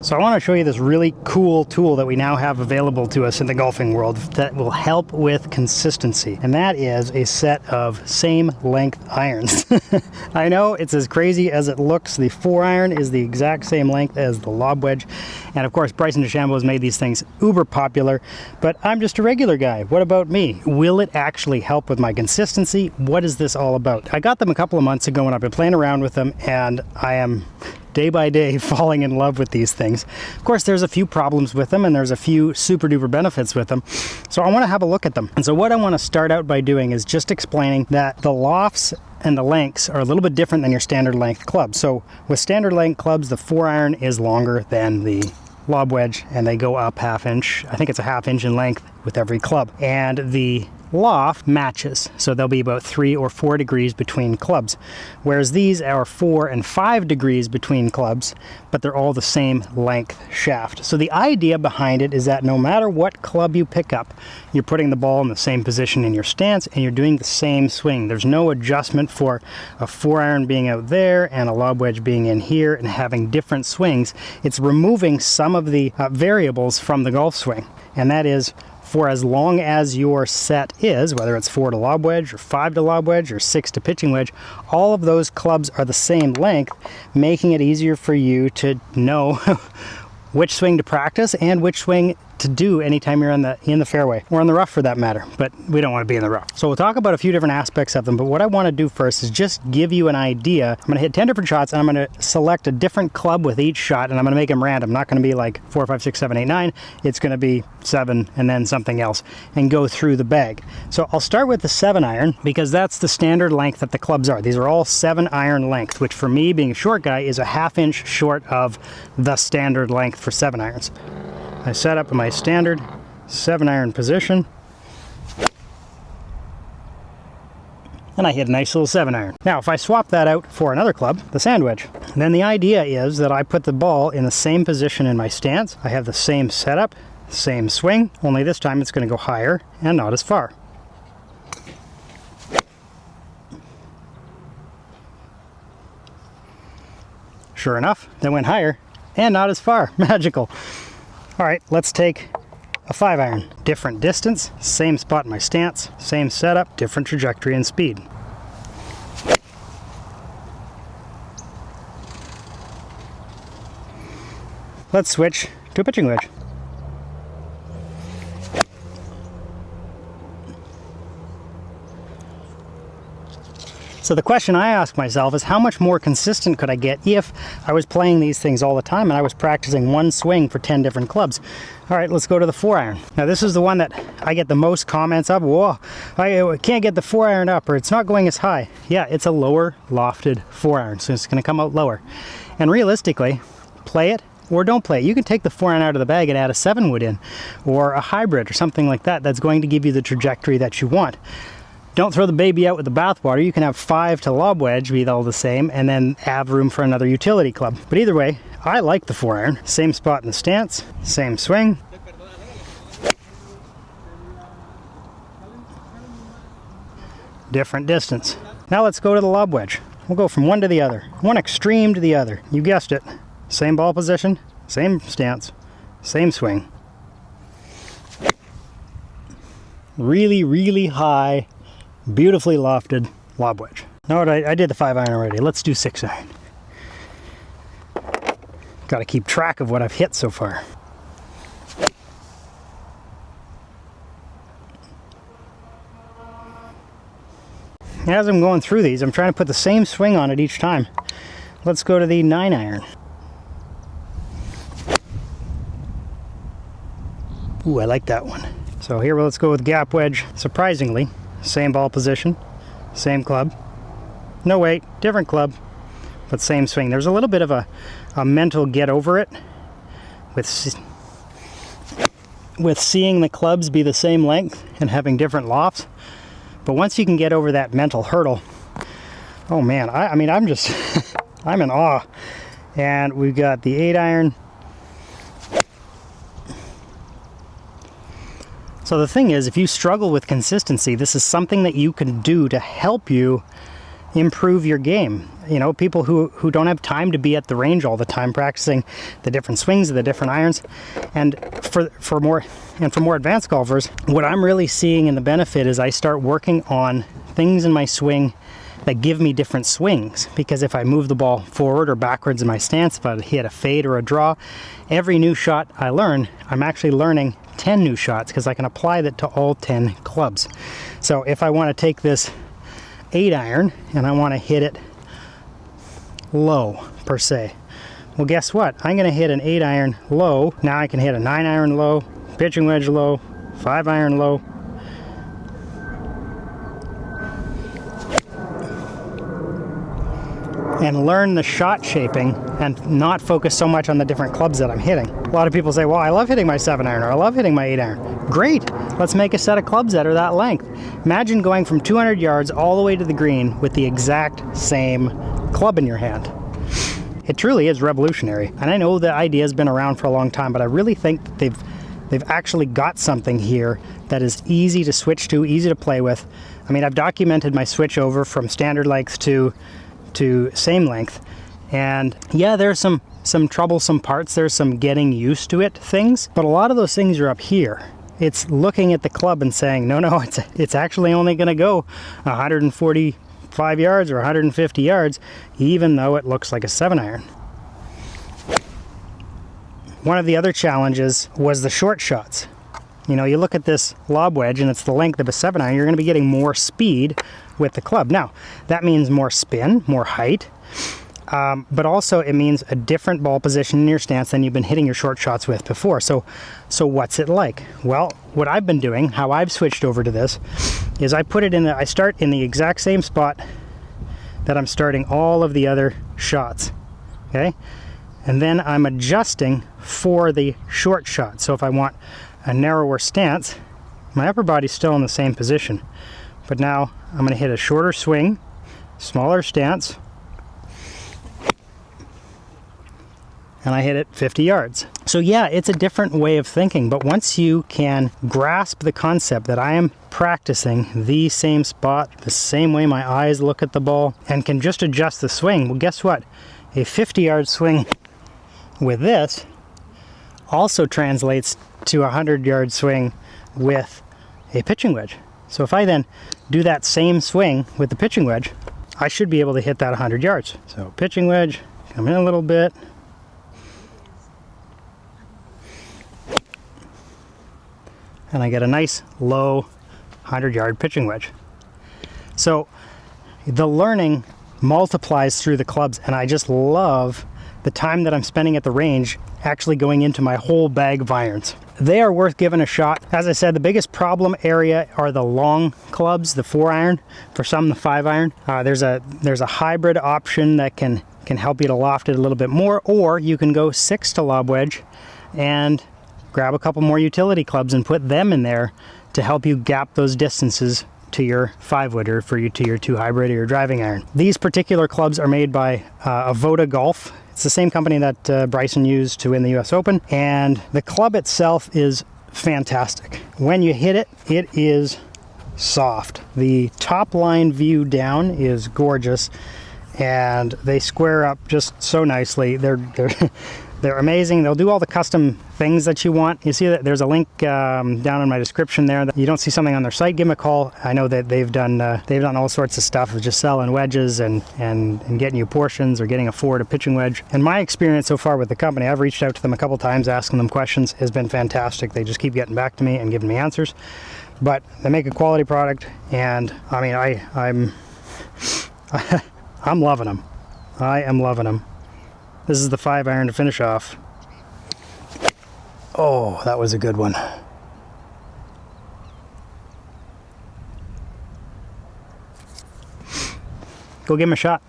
So I want to show you this really cool tool that we now have available to us in the golfing world that will help with consistency. And that is a set of same length irons. I know it's as crazy as it looks. The 4-iron is the exact same length as the lob wedge. And of course, Bryson DeChambeau has made these things uber popular, but I'm just a regular guy. What about me? Will it actually help with my consistency? What is this all about? I got them a couple of months ago and I've been playing around with them, and I am day by day falling in love with these things. Of course, there's a few problems with them and there's a few super duper benefits with them. So I want to have a look at them. And so what I want to start out by doing is just explaining that the lofts and the lengths are a little bit different than your standard length clubs. So with standard length clubs, the 4-iron is longer than the lob wedge, and they go up ½ inch. I think it's a ½ inch in length with every club. And the loft matches, so there'll be about 3 or 4 degrees between clubs, whereas these are 4 and 5 degrees between clubs, but they're all the same length shaft. So the idea behind it is that no matter what club you pick up, you're putting the ball in the same position in your stance and you're doing the same swing. There's no adjustment for a 4-iron being out there and a lob wedge being in here and having different swings. It's removing some of the variables from the golf swing, and that is, for as long as your set is, whether it's 4 to lob wedge or 5 to lob wedge or 6 to pitching wedge, all of those clubs are the same length, making it easier for you to know which swing to practice and which swing to do anytime you're in the fairway, or in the rough for that matter, but we don't want to be in the rough. So we'll talk about a few different aspects of them, but what I want to do first is just give you an idea. I'm going to hit 10 different shots and I'm going to select a different club with each shot, and I'm going to make them random. Not going to be like 4, 5, 6, 7, 8, 9. It's going to be 7 and then something else, and go through the bag. So I'll start with the 7-iron because that's the standard length that the clubs are. These are all 7-iron length, which for me, being a short guy, is a ½ inch short of the standard length for 7-irons. I set up in my standard 7-iron position, and I hit a nice little 7-iron. Now, if I swap that out for another club, the sand wedge, then the idea is that I put the ball in the same position in my stance. I have the same setup, same swing, only this time it's going to go higher and not as far. Sure enough, that went higher and not as far. Magical. All right, let's take a 5-iron. Different distance, same spot in my stance, same setup, different trajectory and speed. Let's switch to a pitching wedge. So the question I ask myself is, how much more consistent could I get if I was playing these things all the time and I was practicing one swing for 10 different clubs? All right, let's go to the 4-iron. Now this is the one that I get the most comments of. Whoa, I can't get the 4-iron up, or it's not going as high. Yeah, it's a lower lofted 4-iron, so it's going to come out lower. And realistically, play it or don't play it. You can take the 4-iron out of the bag and add a 7-wood in, or a hybrid or something like that. That's going to give you the trajectory that you want. Don't throw the baby out with the bathwater. You can have 5 to lob wedge, be all the same, and then have room for another utility club. But either way, I like the 4-iron. Same spot in the stance, same swing. Different distance. Now let's go to the lob wedge. We'll go from one to the other, one extreme to the other. You guessed it. Same ball position, same stance, same swing. Really, really high, beautifully lofted lob wedge. No, I did the 5-iron already. Let's do 6-iron. Got to keep track of what I've hit so far. As I'm going through these, I'm trying to put the same swing on it each time. Let's go to the 9-iron. Ooh, I like that one. So here, let's go with gap wedge. Surprisingly, same ball position, same club. No, wait, different club, but same swing. There's a little bit of a mental get over it with seeing the clubs be the same length and having different lofts. But once you can get over that mental hurdle, oh man, I mean, I'm just, I'm in awe. And we've got the 8-iron. So the thing is, if you struggle with consistency, this is something that you can do to help you improve your game. You know, people who don't have time to be at the range all the time practicing the different swings of the different irons. And for more advanced golfers, what I'm really seeing in the benefit is I start working on things in my swing that give me different swings. Because if I move the ball forward or backwards in my stance, if I hit a fade or a draw, every new shot I learn, I'm actually learning 10 new shots because I can apply that to all 10 clubs. So if I want to take this 8-iron and I want to hit it low per se, well, guess what? I'm going to hit an 8-iron low. Now I can hit a 9-iron low, pitching wedge low, 5-iron low. And learn the shot shaping and not focus so much on the different clubs that I'm hitting. A lot of people say, well, I love hitting my 7-iron or I love hitting my 8-iron. Great, let's make a set of clubs that are that length. Imagine going from 200 yards all the way to the green with the exact same club in your hand. It truly is revolutionary. And I know the idea has been around for a long time, but I really think that they've actually got something here that is easy to switch to, easy to play with. I mean, I've documented my switch over from standard length to same length, and yeah, there's some troublesome parts, there's some getting used to it things, but a lot of those things are up here. It's looking at the club and saying, no, it's actually only going to go 145 yards or 150 yards, even though it looks like a 7-iron. One of the other challenges was the short shots. You know, you look at this lob wedge and it's the length of a 7-iron, you're going to be getting more speed with the club. Now, that means more spin, more height, but also it means a different ball position in your stance than you've been hitting your short shots with before. So what's it like? Well, what I've been doing, how I've switched over to this, is I start in the exact same spot that I'm starting all of the other shots, okay? And then I'm adjusting for the short shot. So if I want a narrower stance, my upper body's still in the same position, but now I'm going to hit a shorter swing, smaller stance, and I hit it 50 yards. So yeah, it's a different way of thinking, but once you can grasp the concept that I am practicing the same spot, the same way my eyes look at the ball, and can just adjust the swing, well, guess what? A 50-yard swing with this also translates to a 100-yard swing with a pitching wedge. So if I then do that same swing with the pitching wedge, I should be able to hit that 100 yards. So pitching wedge, come in a little bit, and I get a nice low 100-yard pitching wedge. So the learning multiplies through the clubs, and I just love the time that I'm spending at the range actually going into my whole bag of irons. They are worth giving a shot. As I said, the biggest problem area are the long clubs, the 4-iron, for some the 5-iron. There's a hybrid option that can help you to loft it a little bit more, or you can go 6 to lob wedge and grab a couple more utility clubs and put them in there to help you gap those distances to your 5-wood or to your 2 hybrid or your driving iron. These particular clubs are made by Avoda Golf. It's the same company that Bryson used to win the US Open, and the club itself is fantastic. When you hit it, it is soft. The top line view down is gorgeous, and they square up just so nicely. They're amazing. They'll do all the custom things that you want. You see that there's a link down in my description there. That you don't see something on their site, Gimmick Hall. I know that they've done all sorts of stuff of just selling wedges and getting you portions or getting a 4 to pitching wedge. And my experience so far with the company, I've reached out to them a couple times asking them questions, has been fantastic. They just keep getting back to me and giving me answers. But they make a quality product, and I mean, I'm loving them. I am loving them. This is the 5-iron to finish off. Oh, that was a good one. Go give him a shot.